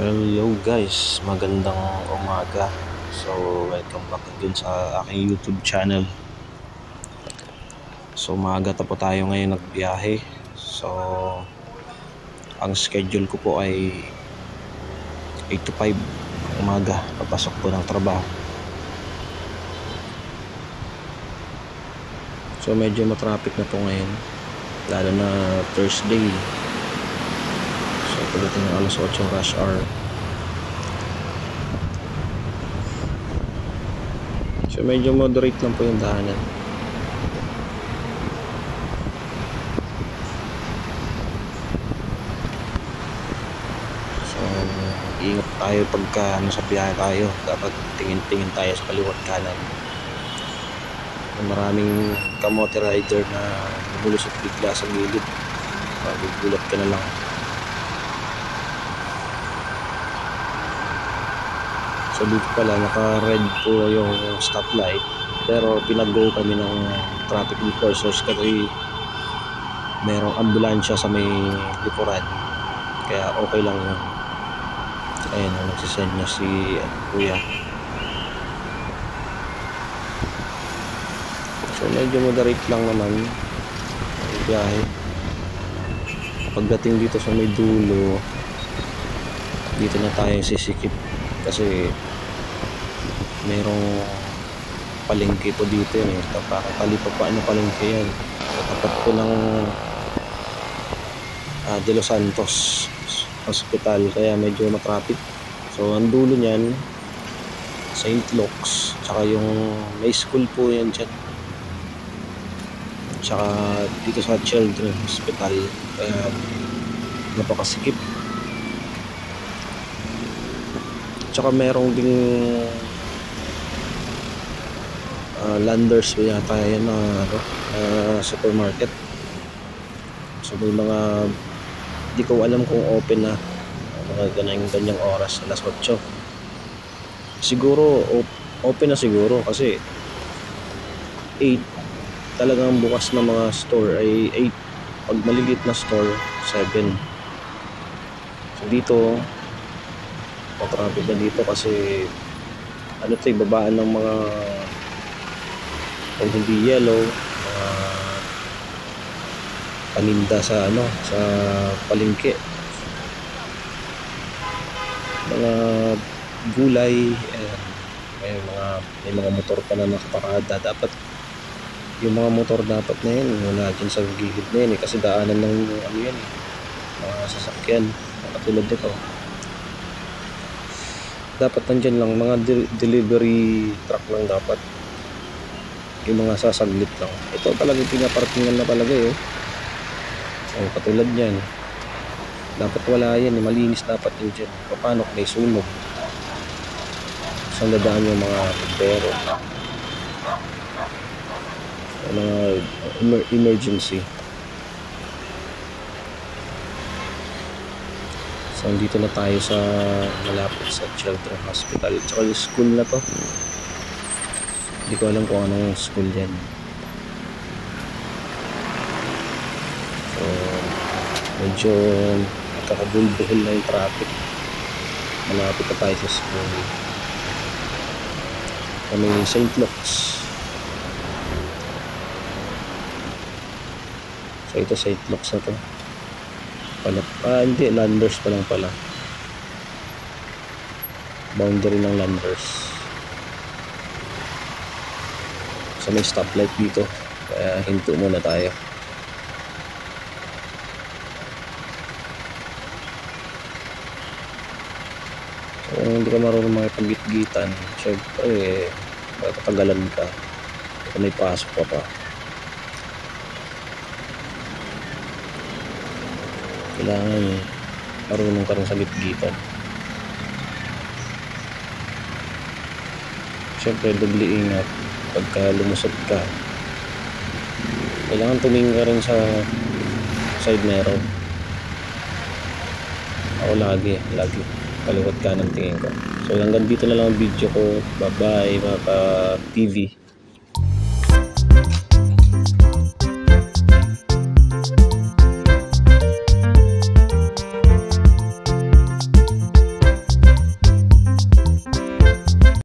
Hello guys, magandang umaga. So welcome back again sa aking YouTube channel. So umaga po tayo ngayon nagbiyahe. So ang schedule ko po ay 8 to 5 umaga, papasok po ng trabaho. So medyo matraffic na po ngayon, lalo na Thursday. So pagdating ng alas 8 rush hour. So medyo moderate lang po yung daanan. So ingat tayo pagka nasa biyahe tayo. Dapat tingin-tingin tayo sa kaliwat kanan. Maraming kamote rider na bumulusot bigla sa gilid. Magugulat ka na lang. So dito pala naka-red po yung stoplight, pero pinag-go kami ng traffic enforcers kasi merong ambulansya sa may likuran, kaya okay lang yun. Ayan, nagsisend niya si kuya. So medyo moderate lang naman ang biyahe. Pagdating dito sa may dulo, dito na tayo sisikip kasi merong palengke po dito eh. Kapalipa pa ano palengke yan, tapat po ng De Los Santos Hospital, kaya medyo matraffic. So ang dulo niyan St. Luke's, tsaka yung may school po yan dyan, tsaka dito sa Children's Hospital, kaya napakasikip. Tsaka merong ding Landers po yata yan na supermarket. So may mga, di ko alam kung open na mga ganyang oras, alas 8 siguro. Open na siguro kasi 8 talagang bukas na mga store ay 8. Pag maliliit na store 7. So dito traffic na dito kasi ano to, babaan ng mga, kung hindi yellow, mga paninda sa ano, sa palengke, mga gulay, may mga motor pa na nakaparada. Dapat yung mga motor dapat na yun wala dyan sa gilid na yun eh, kasi daanan ng ano yan eh, mga sasakyan katulad nito. Dapat nandyan lang mga delivery truck lang, dapat yung mga sasaglit lang. Ito talaga pinaparkingan na talaga eh. So katulad yan, dapat wala yan eh, malinis dapat yun dyan. Paano kung may sunog, saan dadaan yung mga pero mga emergency. So dito na tayo sa malapit sa Children's Hospital, tsaka yung school na to, hindi ko alam kung anong school yan. So medyo nakakabulbuhol na yung traffic. Malapit na tayo sa school. May St. Luke's. So ito St. Luke's na to pala. Hindi, Landers pa lang pala, boundary ng Landers. So may stoplight dito, kaya hinto muna tayo. So kung hindi ka marunong makipag-gitgitan, syempre matatagalan ka kung may pasok pa pa. Kailangan marunong ka rin sa gitgitan. Syempre doble ingat pagka lumusot ka. Kailangan tumingin ka rin sa side mirror. Ako lagi kaliwat kanan tingin ko. So hanggang dito na lang ang video ko. Bye bye mga ka-TV.